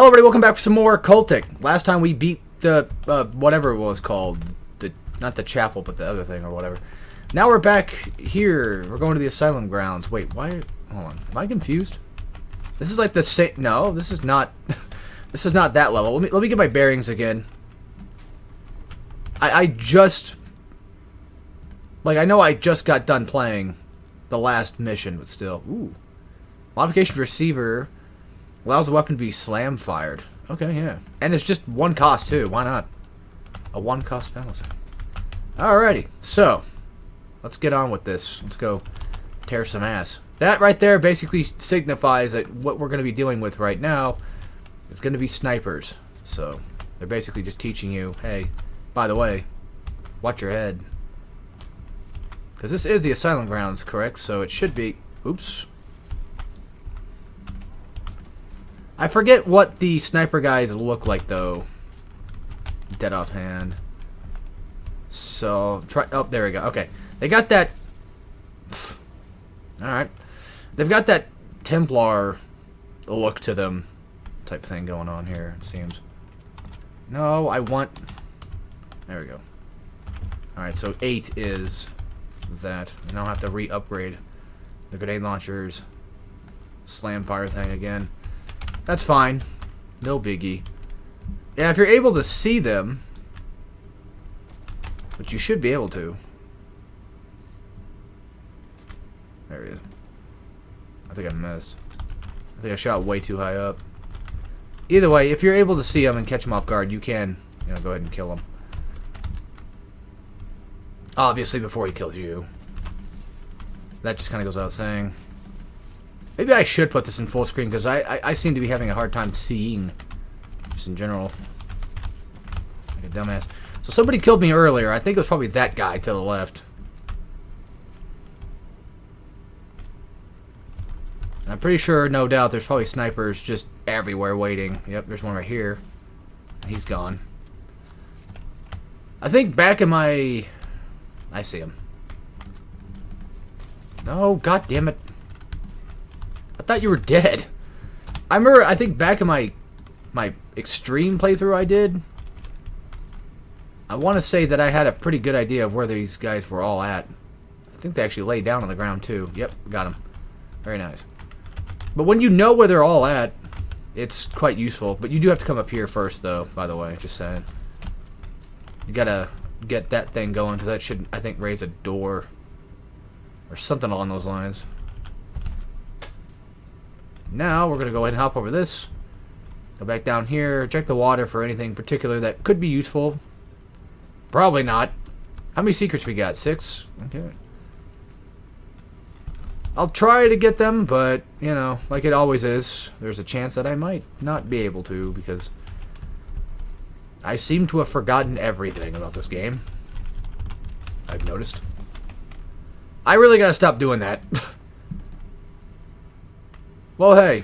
Hello everybody, welcome back for some more Cultic. Last time we beat the, whatever it was called. Not the chapel, but the other thing or whatever. Now we're back here. We're going to the Asylum grounds. Wait, why? Hold on. Am I confused? This is like the same... No, this is not... this is not that level. Let me get my bearings again. I just... Like, I know I just got done playing the last mission, but still. Ooh. Modification receiver... allows the weapon to be slam fired. Okay, yeah. And it's just one cost, too. Why not? A one-cost fallacy. Alrighty. So, let's get on with this. Let's go tear some ass. That right there basically signifies that what we're going to be dealing with right now is going to be snipers. So, they're basically just teaching you, hey, by the way, watch your head. Because this is the Asylum grounds, correct? So it should be... Oops. I forget what the sniper guys look like, though. Dead offhand. So, try... Oh, there we go. Okay. They got that... Alright. They've got that Templar look to them type thing going on here, it seems. No, I want... There we go. Alright, so 8 is that. And I'll have to re-upgrade the grenade launchers. Slam fire thing again. That's fine. No biggie. Yeah, if you're able to see them, which you should be able to. There he is. I think I missed. I think I shot way too high up. Either way, if you're able to see them and catch them off guard, you can, you know, go ahead and kill them. Obviously, before he kills you. That just kind of goes without saying. Maybe I should put this in full screen, because I seem to be having a hard time seeing, just in general. Like a dumbass. So somebody killed me earlier. I think it was probably that guy to the left. And I'm pretty sure, no doubt, there's probably snipers just everywhere waiting. Yep, there's one right here. He's gone. I think back in my... I see him. No, god damn it. I thought you were dead. I remember, I think back in my extreme playthrough I did, I want to say that I had a pretty good idea of where these guys were all at. I think they actually laid down on the ground too. Yep, got them. Very nice. But when you know where they're all at, it's quite useful. But you do have to come up here first, though, by the way, just saying. You gotta get that thing going, because that should, I think, raise a door. Or something along those lines. Now, we're going to go ahead and hop over this. Go back down here. Check the water for anything particular that could be useful. Probably not. How many secrets we got? 6? Okay. I'll try to get them, but, you know, like it always is, there's a chance that I might not be able to, because I seem to have forgotten everything about this game. I've noticed. I really gotta stop doing that. Well, hey.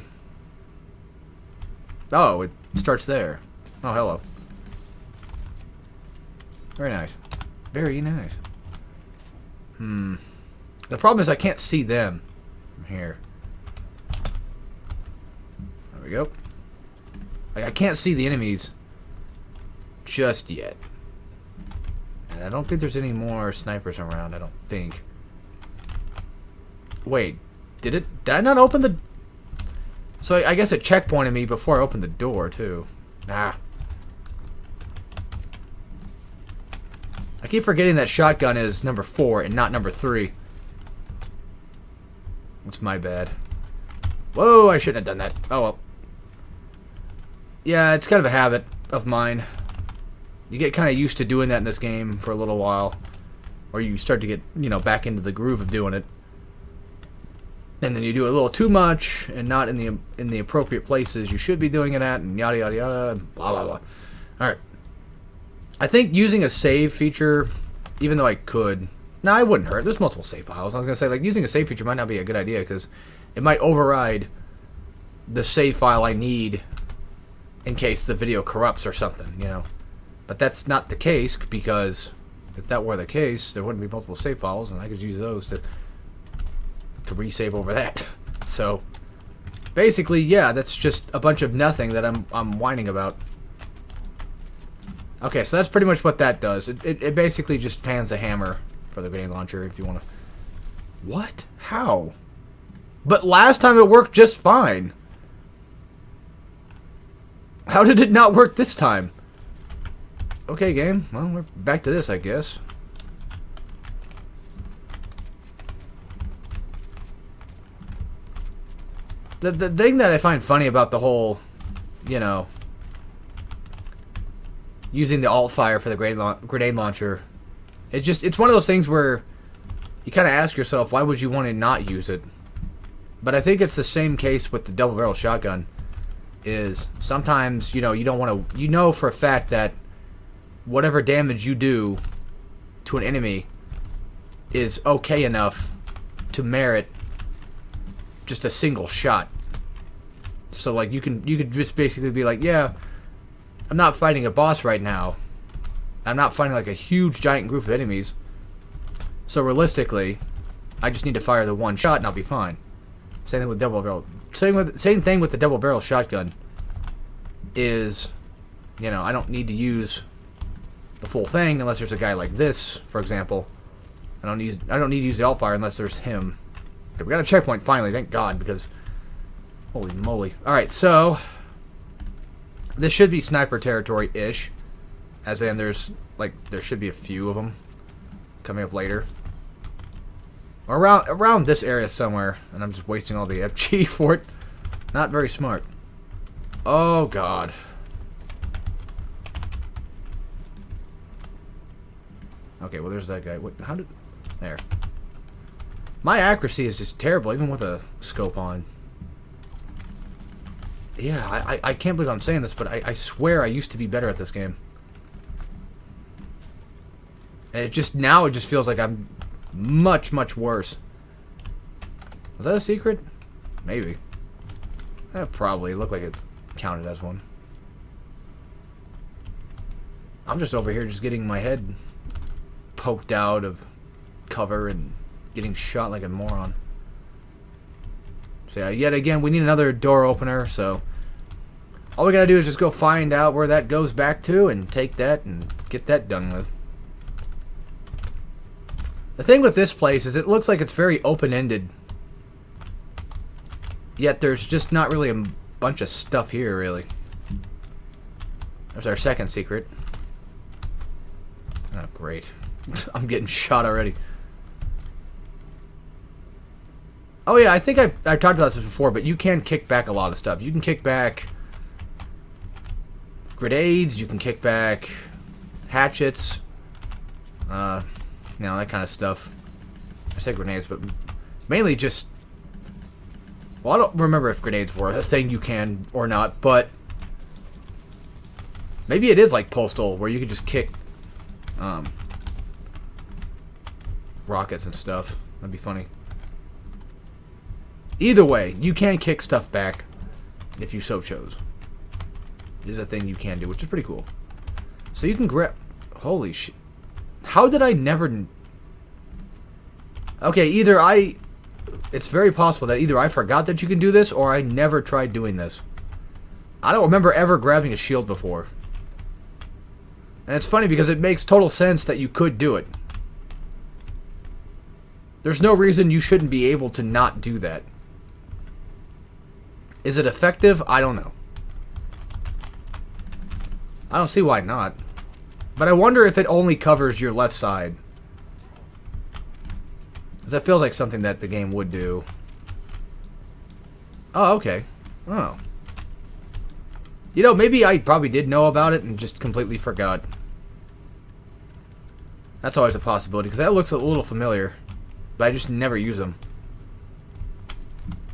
Oh, it starts there. Oh, hello. Very nice. Very nice. The problem is I can't see them from here. There we go. Like, I can't see the enemies just yet. And I don't think there's any more snipers around, I don't think. Wait, did I not open the... So I guess it checkpointed me before I opened the door, too. Nah. I keep forgetting that shotgun is number 4 and not number 3. That's my bad. Whoa, I shouldn't have done that. Oh, well. Yeah, it's kind of a habit of mine. You get kind of used to doing that in this game for a little while. Or you start to get, you know, back into the groove of doing it. And then you do it a little too much, and not in the appropriate places you should be doing it at, and yada yada yada, and blah blah blah. Alright. I think using a save feature, even though I could... No, I wouldn't hurt. There's multiple save files. I was going to say, like, using a save feature might not be a good idea, because it might override the save file I need in case the video corrupts or something, you know. But that's not the case, because if that were the case, there wouldn't be multiple save files, and I could use those to resave over that. So, Basically, yeah, that's just a bunch of nothing that I'm whining about. Okay, so that's pretty much what that does. It basically just fans the hammer for the grenade launcher if you want to... What? How? But last time it worked just fine. How did it not work this time? Okay, game. Well, we're back to this, I guess. The thing that I find funny about the whole, you know, using the alt fire for the grenade launcher, it's one of those things where you kind of ask yourself, why would you want to not use it? But I think it's the same case with the double barrel shotgun. Is sometimes, you know, you don't want to, you know for a fact that whatever damage you do to an enemy is okay enough to merit just a single shot. So like you could just basically be like, yeah, I'm not fighting a boss right now. I'm not fighting like a huge giant group of enemies. So realistically, I just need to fire the one shot and I'll be fine. Same thing with double barrel. Same thing with the double barrel shotgun. Is, you know, I don't need to use the full thing unless there's a guy like this, for example. I don't need to use the alt fire unless there's him. Okay, we got a checkpoint finally, thank God, because holy moly. Alright, so this should be sniper territory-ish. As in there should be a few of them coming up later. Or around this area somewhere, and I'm just wasting all the FG for it. Not very smart. Oh God. Okay, well there's that guy. What? How did? There. My accuracy is just terrible, even with a scope on. Yeah, I can't believe I'm saying this, but I swear I used to be better at this game. And now it just feels like I'm much, much worse. Was that a secret? Maybe. That probably looked like it's counted as one. I'm just over here just getting my head poked out of cover and getting shot like a moron. So yeah, yet again, we need another door opener, so all we gotta do is just go find out where that goes back to and take that and get that done with. The thing with this place is it looks like it's very open-ended. Yet there's just not really a bunch of stuff here, really. There's our second secret. Oh, great. I'm getting shot already. Oh yeah, I think I've talked about this before, but you can kick back a lot of stuff. You can kick back grenades, you can kick back hatchets, you know, that kind of stuff. I say grenades, but mainly just... Well, I don't remember if grenades were a thing you can or not, but... Maybe it is like Postal, where you can just kick rockets and stuff. That'd be funny. Either way, you can kick stuff back if you so chose. It is a thing you can do, which is pretty cool. So you can grab... Holy shit. How did I never... Okay, either I... It's very possible that either I forgot that you can do this, or I never tried doing this. I don't remember ever grabbing a shield before. And it's funny because it makes total sense that you could do it. There's no reason you shouldn't be able to not do that. Is it effective? I don't know. I don't see why not. But I wonder if it only covers your left side. Because that feels like something that the game would do. Oh, okay. Oh. You know, maybe I probably did know about it and just completely forgot. That's always a possibility, because that looks a little familiar. But I just never use them.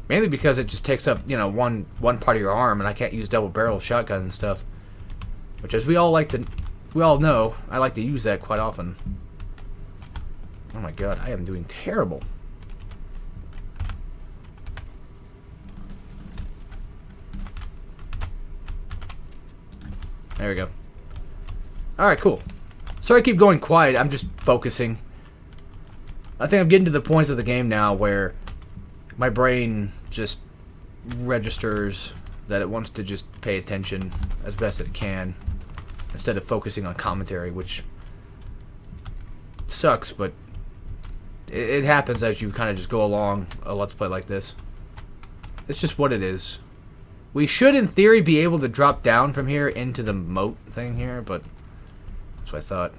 Mainly because it just takes up, you know, one part of your arm, and I can't use double barrel shotgun and stuff. Which, as we all know, I like to use that quite often. Oh my god, I am doing terrible. There we go. Alright, cool. Sorry I keep going quiet, I'm just focusing. I think I'm getting to the points of the game now where my brain just registers that it wants to just pay attention as best it can instead of focusing on commentary, which sucks, but it happens as you kind of just go along a Let's Play like this. It's just what it is. We should, in theory, be able to drop down from here into the moat thing here, but that's what I thought.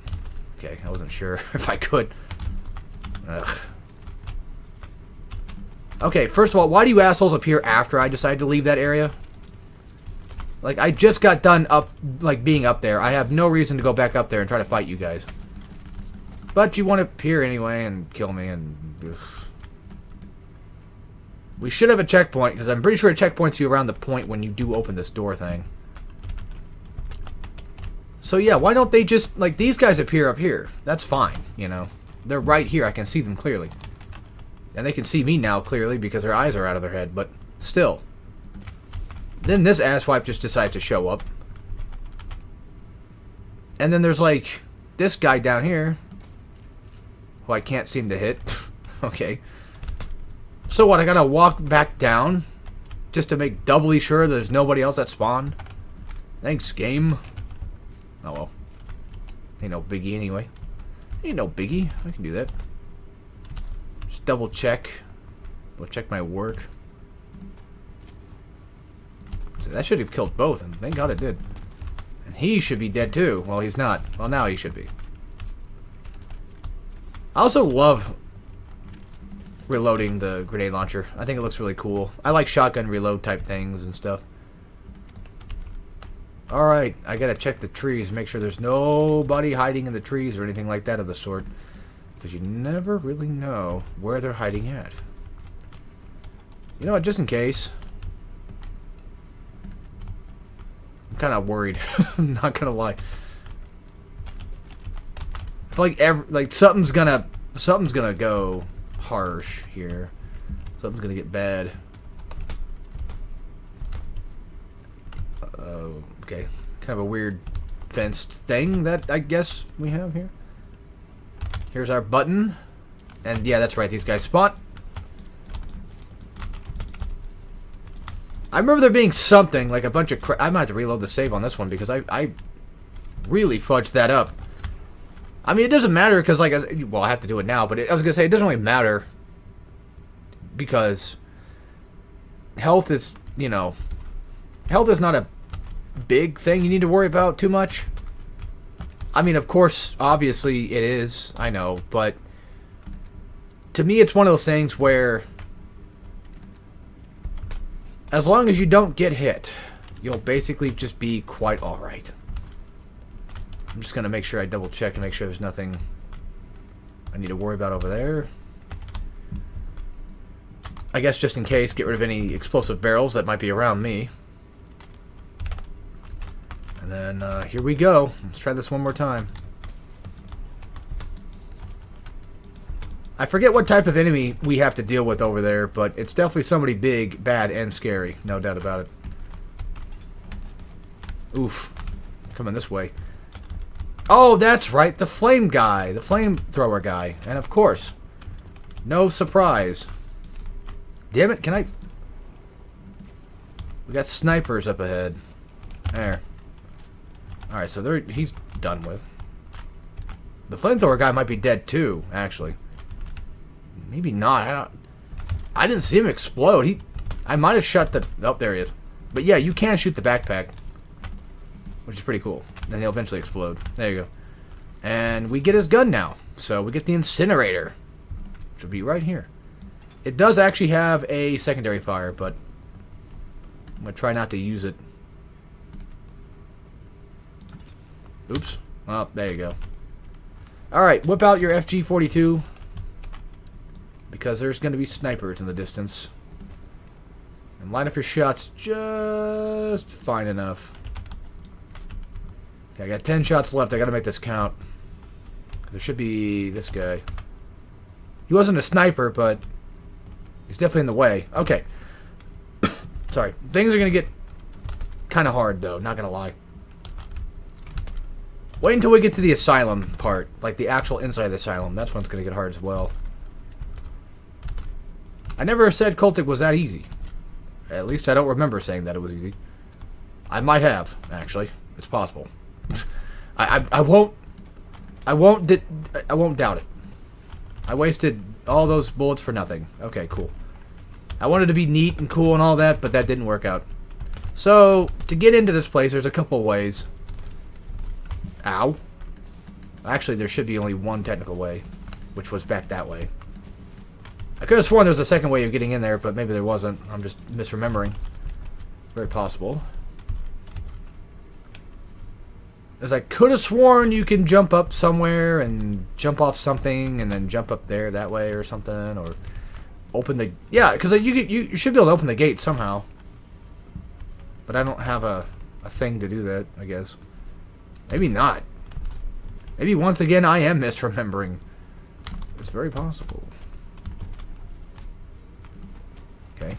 Okay, I wasn't sure if I could. Ugh. Okay, first of all, why do you assholes appear after I decide to leave that area? Like, I just got done being up there. I have no reason to go back up there and try to fight you guys. But you want to appear anyway and kill me, and... Ugh. We should have a checkpoint, because I'm pretty sure it checkpoints you around the point when you do open this door thing. So yeah, why don't they just... Like, these guys appear up here. That's fine, you know. They're right here. I can see them clearly. And they can see me now clearly because their eyes are out of their head, but still. Then this asswipe just decides to show up. And then there's, like, this guy down here who I can't seem to hit. Okay. So what, I gotta walk back down just to make doubly sure there's nobody else that spawned? Thanks, game. Oh well. Ain't no biggie anyway. Ain't no biggie. I can do that. Just double check. Double check my work. So that should have killed both, and thank God it did. And he should be dead too. Well, he's not. Well, now he should be. I also love reloading the grenade launcher. I think it looks really cool. I like shotgun reload type things and stuff. Alright, I gotta check the trees, make sure there's nobody hiding in the trees or anything like that of the sort. Because you never really know where they're hiding at. You know what, just in case. I'm kind of worried. I'm not gonna lie. I feel like something's gonna go harsh here. Something's gonna get bad. Okay. Kind of a weird fenced thing that I guess we have here. Here's our button. And yeah, that's right, these guys spawn. I remember there being something, like a bunch of I might have to reload the save on this one because I really fudged that up. I mean, it doesn't matter because, like, well, I have to do it now, but I was going to say, it doesn't really matter because health is, you know, health is not a big thing you need to worry about too much. I mean, of course, obviously it is, I know, but to me it's one of those things where as long as you don't get hit, you'll basically just be quite alright. I'm just going to make sure I double check and make sure there's nothing I need to worry about over there. I guess just in case, get rid of any explosive barrels that might be around me. And then here we go. Let's try this one more time. I forget what type of enemy we have to deal with over there, but it's definitely somebody big, bad, and scary. No doubt about it. Oof. Coming this way. Oh, that's right. The flame guy. The flamethrower guy. And of course, no surprise. Damn it, can I... We got snipers up ahead. There. Alright, so he's done with. The flamethrower guy might be dead too, actually. Maybe not. I didn't see him explode. I might have shot the... Oh, there he is. But yeah, you can shoot the backpack. Which is pretty cool. Then he'll eventually explode. There you go. And we get his gun now. So we get the incinerator. Which will be right here. It does actually have a secondary fire, but I'm going to try not to use it. Oops. Well, there you go. Alright, whip out your FG-42. Because there's going to be snipers in the distance. And line up your shots just fine enough. Okay, I got 10 shots left. I got to make this count. There should be this guy. He wasn't a sniper, but he's definitely in the way. Okay. Sorry. Things are going to get kind of hard, though. Not going to lie. Wait until we get to the Asylum part. Like, the actual inside of the Asylum. That's when it's going to get hard as well. I never said Cultic was that easy. At least I don't remember saying that it was easy. I might have, actually. It's possible. I won't doubt it. I wasted all those bullets for nothing. Okay, cool. I wanted to be neat and cool and all that, but that didn't work out. So, to get into this place, there's a couple ways. Ow. Actually, there should be only one technical way, which was back that way. I could have sworn there was a second way of getting in there, but maybe there wasn't. I'm just misremembering. Very possible. As I could have sworn you can jump up somewhere and jump off something and then jump up there that way or something, or open the... Yeah, because you should be able to open the gate somehow. But I don't have a thing to do that, I guess. Maybe not. Maybe once again I am misremembering. It's very possible. Okay.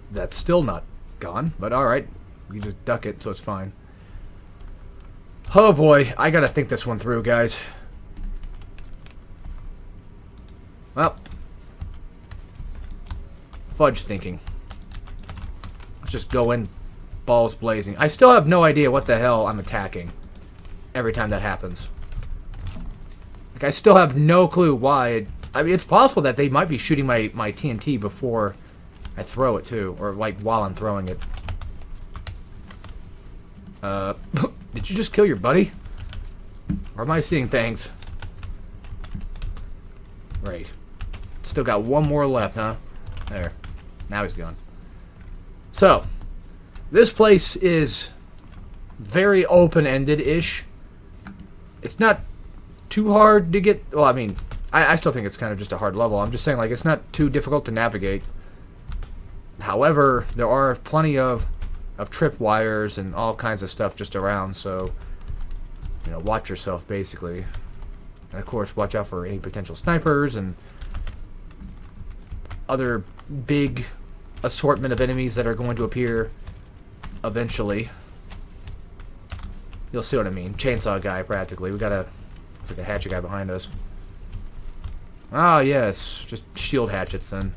That's still not gone, but alright. You just duck it, so it's fine. Oh boy, I gotta think this one through, guys. Well. Fudge thinking. Let's just go in balls blazing. I still have no idea what the hell I'm attacking every time that happens. Like, I still have no clue why. I mean, it's possible that they might be shooting my TNT before I throw it, too. Or, like, while I'm throwing it. Did you just kill your buddy? Or am I seeing things? Right. Still got one more left, huh? There. Now he's gone. So, this place is very open-ended-ish. It's not too hard to get... Well, I mean, I still think it's kind of just a hard level. I'm just saying, like, it's not too difficult to navigate. However, there are plenty of tripwires and all kinds of stuff just around, so, you know, watch yourself, basically. And, of course, watch out for any potential snipers and other big assortment of enemies that are going to appear eventually. You'll see what I mean. Chainsaw guy, practically. We got a... It's like a hatchet guy behind us. Ah, yes. Just shield hatchets, then.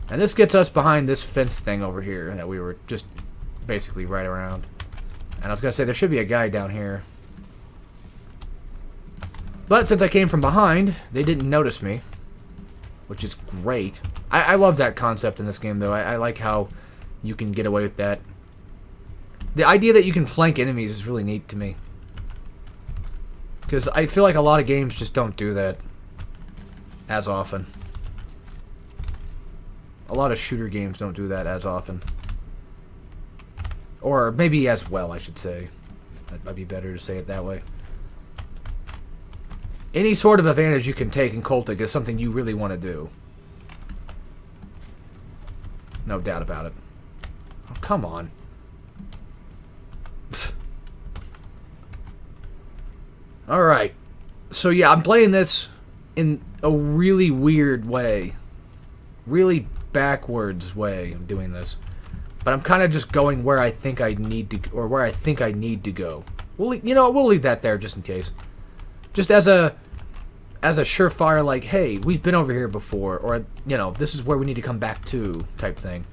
And this gets us behind this fence thing over here that we were just basically right around. And I was going to say, there should be a guy down here. But since I came from behind, they didn't notice me. Which is great. I love that concept in this game, though. I like how you can get away with that. The idea that you can flank enemies is really neat to me. Because I feel like a lot of games just don't do that as often. A lot of shooter games don't do that as often. Or maybe as well, I should say. That might be better to say it that way. Any sort of advantage you can take in Cultic is something you really want to do. No doubt about it. Oh, come on. Alright. So yeah, I'm playing this in a really weird way. Really backwards way of doing this. But I'm kind of just going where I think I need to, or where I think I need to go. We'll leave that there just in case. Just as a surefire, like, hey, we've been over here before, or, you know, this is where we need to come back to, type thing.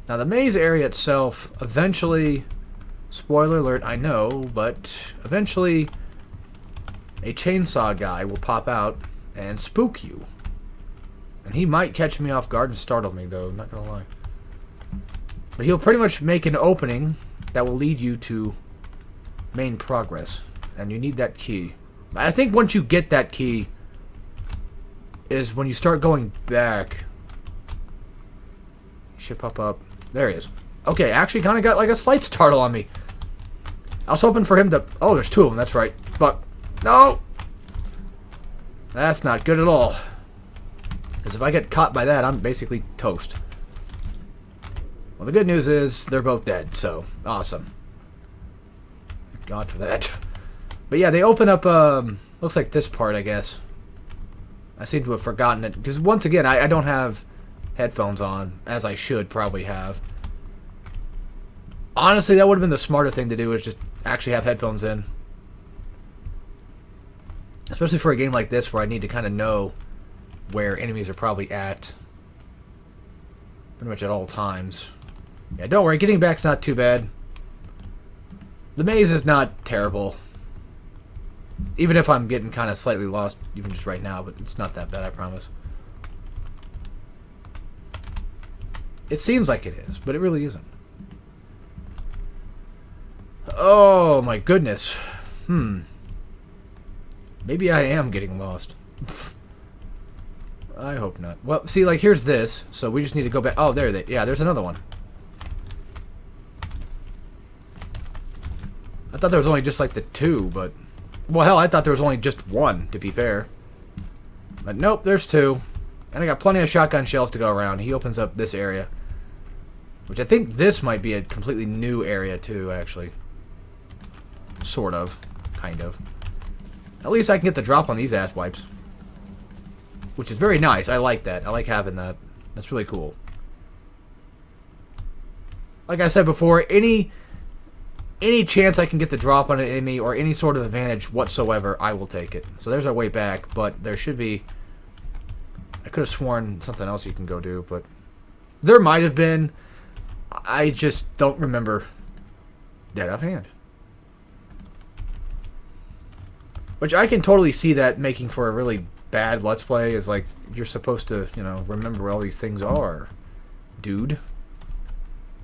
Now, the maze area itself, eventually, spoiler alert, I know, but eventually a chainsaw guy will pop out and spook you. And he might catch me off guard and startle me, though, I'm not gonna lie. But he'll pretty much make an opening that will lead you to main progress. And you need that key. I think once you get that key is when you start going back. He should pop up. There he is. Okay, actually kind of got like a slight startle on me. I was hoping for him to... Oh, there's two of them, that's right. But, no! That's not good at all. Because if I get caught by that, I'm basically toast. Well, the good news is they're both dead, so awesome. Thank God for that. But yeah, they open up, looks like this part, I guess. I seem to have forgotten it. Because once again, I don't have headphones on, as I should probably have. Honestly, that would have been the smarter thing to do, is just actually have headphones in. Especially for a game like this where I need to kind of know where enemies are probably at. Pretty much at all times. Yeah, don't worry, getting back's not too bad. The maze is not terrible. Even if I'm getting kind of slightly lost, even just right now, but it's not that bad, I promise. It seems like it is, but it really isn't. Oh my goodness. Maybe I am getting lost. I hope not. Well, see, like, here's this, so we just need to go back. Oh, yeah, there's another one. I thought there was only just, like, the two, but... Well, hell, I thought there was only just one, to be fair. But nope, there's two. And I got plenty of shotgun shells to go around. He opens up this area. Which I think this might be a completely new area, too, actually. Sort of. Kind of. At least I can get the drop on these ass wipes. Which is very nice. I like that. I like having that. That's really cool. Like I said before, any chance I can get the drop on an enemy or any sort of advantage whatsoever, I will take it. So there's our way back, but there should be... I could have sworn something else you can go do, but... There might have been. I just don't remember that offhand. Which I can totally see that making for a really bad Let's Play, is like, you're supposed to, you know, remember where all these things are. Dude.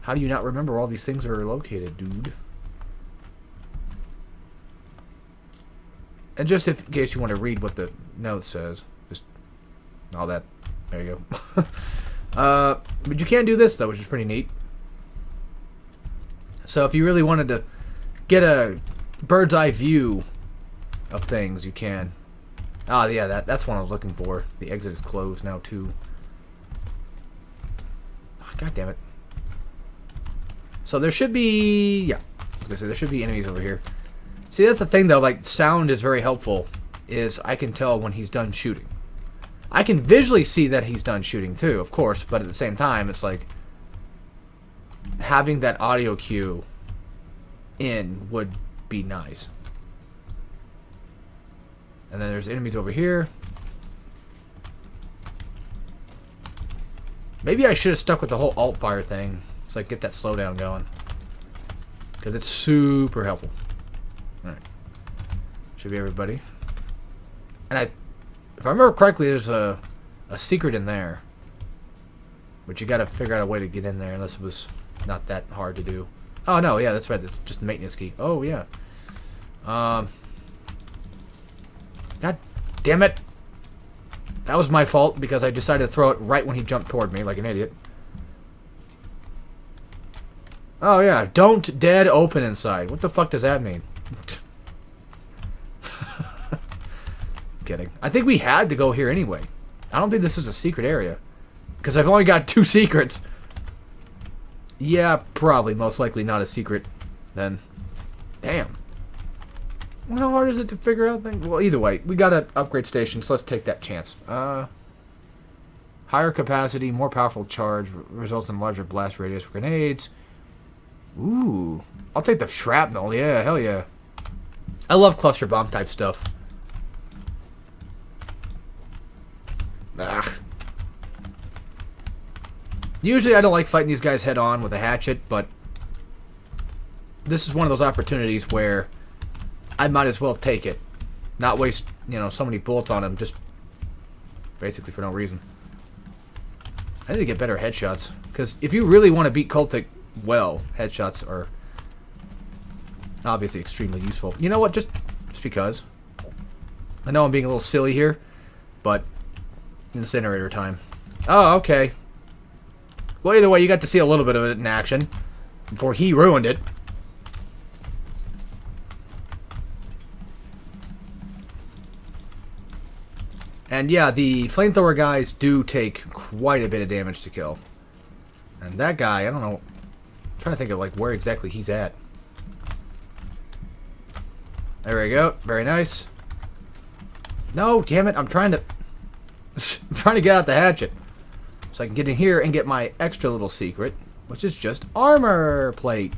How do you not remember where all these things are located, dude? And just in case you want to read what the note says, just all that. There you go. But you can do this, though, which is pretty neat. So if you really wanted to get a bird's eye view of things, you can. Ah, yeah, that's what I was looking for. The exit is closed now, too. Oh, God damn it. So there should be... Yeah. I was gonna say, there should be enemies over here. See, that's the thing, though. Like, sound is very helpful. Is I can tell when he's done shooting. I can visually see that he's done shooting, too, of course. But at the same time, it's like... having that audio cue in would be nice. And then there's enemies over here. Maybe I should have stuck with the whole alt fire thing. So I get that slowdown going. Because it's super helpful. Alright. Should be everybody. And if I remember correctly, there's a secret in there. But you gotta figure out a way to get in there unless it was not that hard to do. Oh no, yeah, that's right. That's just the maintenance key. Oh yeah. God damn it. That was my fault because I decided to throw it right when he jumped toward me like an idiot. Oh yeah, don't dead open inside. What the fuck does that mean? Kidding. I think we had to go here anyway. I don't think this is a secret area. Because I've only got 2 secrets. Yeah, probably. Most likely not a secret then. Damn. Well, how hard is it to figure out things? Well, either way, we got an upgrade station, so let's take that chance. Higher capacity, more powerful charge, results in larger blast radius for grenades. Ooh. I'll take the shrapnel. Yeah, hell yeah. I love cluster bomb type stuff. Ah. Usually I don't like fighting these guys head on with a hatchet, but this is one of those opportunities where I might as well take it. Not waste, you know, so many bullets on him just basically for no reason. I need to get better headshots, because if you really want to beat Cultic well, headshots are obviously extremely useful. You know what? Just because. I know I'm being a little silly here, but incinerator time. Oh, okay. Well, either way, you got to see a little bit of it in action before he ruined it. And yeah, the flamethrower guys do take quite a bit of damage to kill. And that guy, I don't know. I'm trying to think of like where exactly he's at. There we go. Very nice. No, damn it. I'm trying to get out the hatchet. So I can get in here and get my extra little secret, which is just armor plate.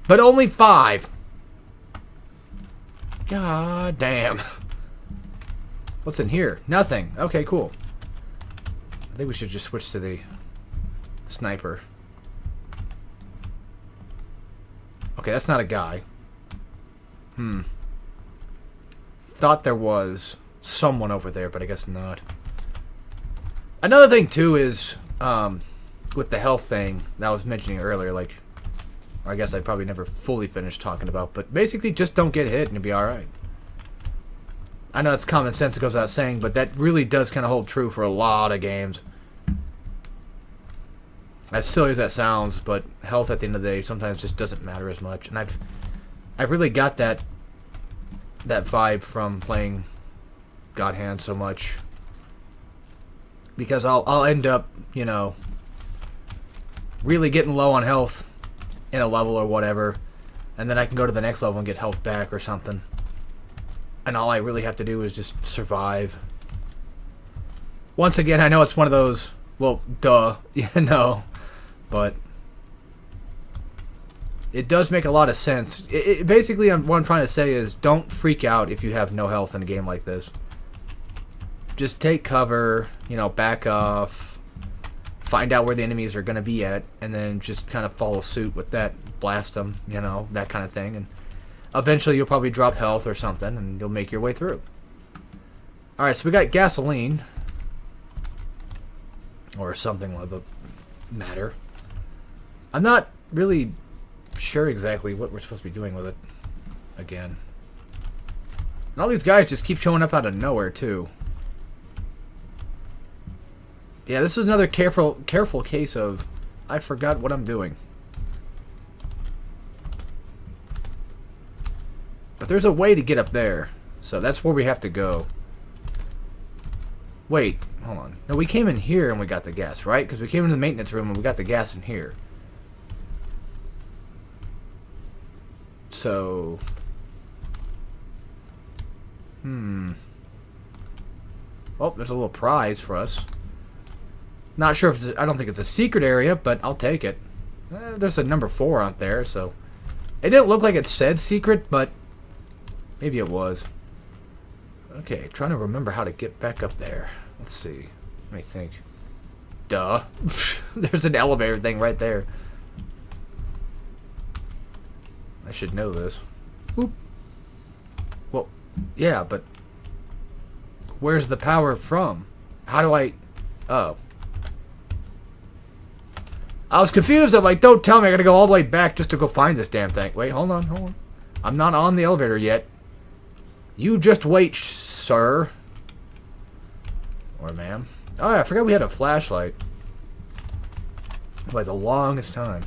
But only 5. God damn. What's in here? Nothing. Okay, cool. I think we should just switch to the sniper. Okay, that's not a guy. Thought there was someone over there, but I guess not. Another thing, too, is with the health thing that I was mentioning earlier, like, or I guess I probably never fully finished talking about, but basically just don't get hit and you'll be alright. I know it's common sense, it goes without saying, but that really does kind of hold true for a lot of games. As silly as that sounds, but health at the end of the day sometimes just doesn't matter as much. And I've really got that vibe from playing God Hand so much. Because I'll end up, you know, really getting low on health in a level or whatever, and then I can go to the next level and get health back or something. And all I really have to do is just survive. Once again, I know it's one of those, well, duh, you know, but it does make a lot of sense. Basically, what I'm trying to say is don't freak out if you have no health in a game like this. Just take cover, you know, back off, find out where the enemies are going to be at, and then just kind of follow suit with that, blast them, you know, that kind of thing. And eventually you'll probably drop health or something, and you'll make your way through. Alright, so we got gasoline. Or something of the matter. I'm not really sure exactly what we're supposed to be doing with it. Again. And all these guys just keep showing up out of nowhere, too. Yeah, this is another careful case of I forgot what I'm doing. But there's a way to get up there. So that's where we have to go. Wait, hold on. No, we came in here and we got the gas, right? Because we came into the maintenance room and we got the gas in here. So... Oh, there's a little prize for us. Not sure if I don't think it's a secret area, but I'll take it. There's a number 4 out there, so... It didn't look like it said secret, but... Maybe it was. Okay, trying to remember how to get back up there. Let's see. Let me think. Duh. There's an elevator thing right there. I should know this. Oop. Well, yeah, but... Where's the power from? How do I... Oh. I was confused. I'm like, don't tell me I gotta go all the way back just to go find this damn thing. Wait, hold on. I'm not on the elevator yet. You just wait, sir. Or ma'am. Oh, I forgot we had a flashlight. Like the longest time.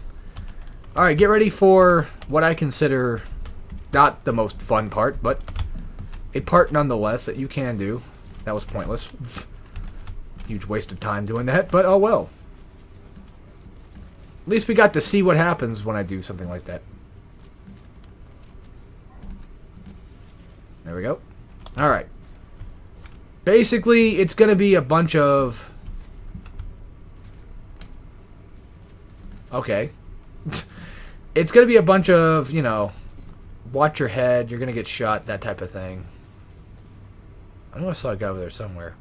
Alright, get ready for what I consider not the most fun part, but a part nonetheless that you can do. That was pointless. Huge waste of time doing that, but oh well. At least we got to see what happens when I do something like that. There we go. Alright. Basically, it's going to be a bunch of... Okay. It's going to be a bunch of, you know, watch your head, you're going to get shot, that type of thing. I know I saw a guy over there somewhere.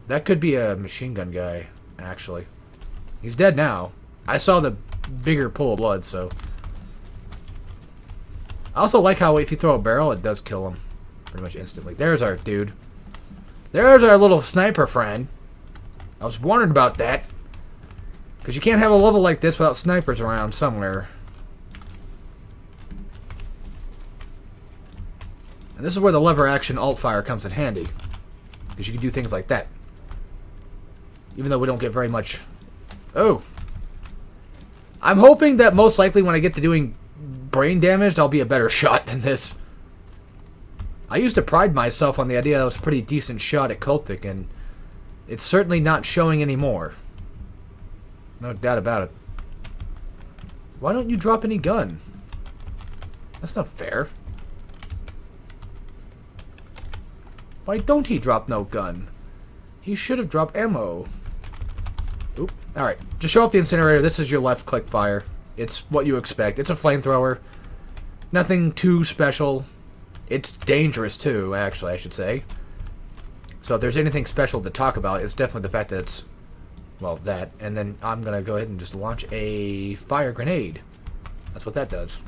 That could be a machine gun guy, actually. He's dead now. I saw the bigger pool of blood, so... I also like how if you throw a barrel, it does kill him pretty much instantly. There's our dude. There's our little sniper friend. I was wondering about that. Because you can't have a level like this without snipers around somewhere. And this is where the lever action alt fire comes in handy. Because you can do things like that. Even though we don't get very much... Oh! I'm hoping that most likely when I get to doing brain damaged, I'll be a better shot than this. I used to pride myself on the idea that I was a pretty decent shot at Cultic, and it's certainly not showing anymore. No doubt about it. Why don't you drop any gun? That's not fair. Why don't he drop no gun? He should have dropped ammo. Oop. Alright, just show off the incinerator. This is your left click fire. It's what you expect. It's a flamethrower. Nothing too special. It's dangerous too, actually, I should say. So if there's anything special to talk about, it's definitely the fact that it's, well, that. And then I'm going to go ahead and just launch a fire grenade. That's what that does.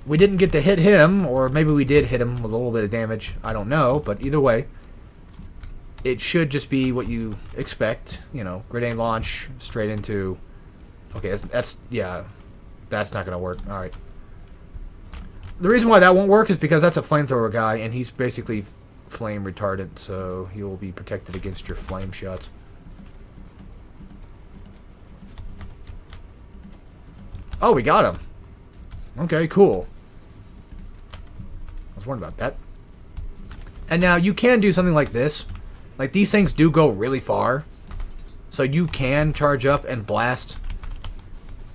We didn't get to hit him, or maybe we did hit him with a little bit of damage. I don't know, but either way, it should just be what you expect. You know, grenade launch straight into... Okay, yeah, that's not going to work. All right. The reason why that won't work is because that's a flamethrower guy, and he's basically flame retardant, so he will be protected against your flame shots. Oh, we got him. Okay, cool. I was worried about that. And now you can do something like this. Like, these things do go really far. So you can charge up and blast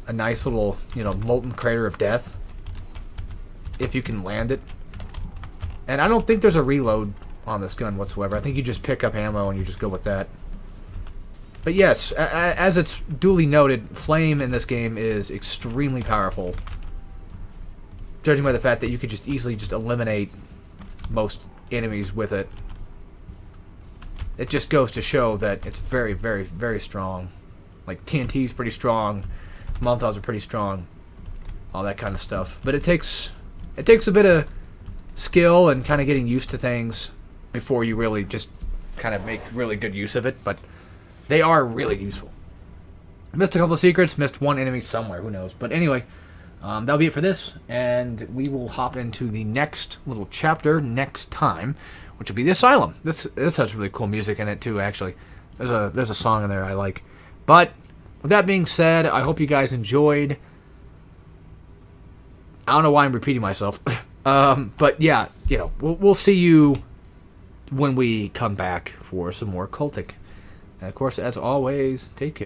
a nice little, you know, molten crater of death. If you can land it. And I don't think there's a reload on this gun whatsoever. I think you just pick up ammo and you just go with that. But yes, as it's duly noted, flame in this game is extremely powerful. Judging by the fact that you could just easily just eliminate most enemies with it. It just goes to show that it's very, very, very strong. Like, TNT's pretty strong. Molotovs are pretty strong. All that kind of stuff. But it takes a bit of skill and kind of getting used to things before you really just kind of make really good use of it. But they are really useful. Missed a couple of secrets. Missed one enemy somewhere. Who knows? But anyway, that'll be it for this. And we will hop into the next little chapter next time, which will be the Asylum. This has really cool music in it too, actually. There's a song in there I like. But with that being said, I hope you guys enjoyed. I don't know why I'm repeating myself. But yeah, you know, we'll see you when we come back for some more Cultic. And of course, as always, take care.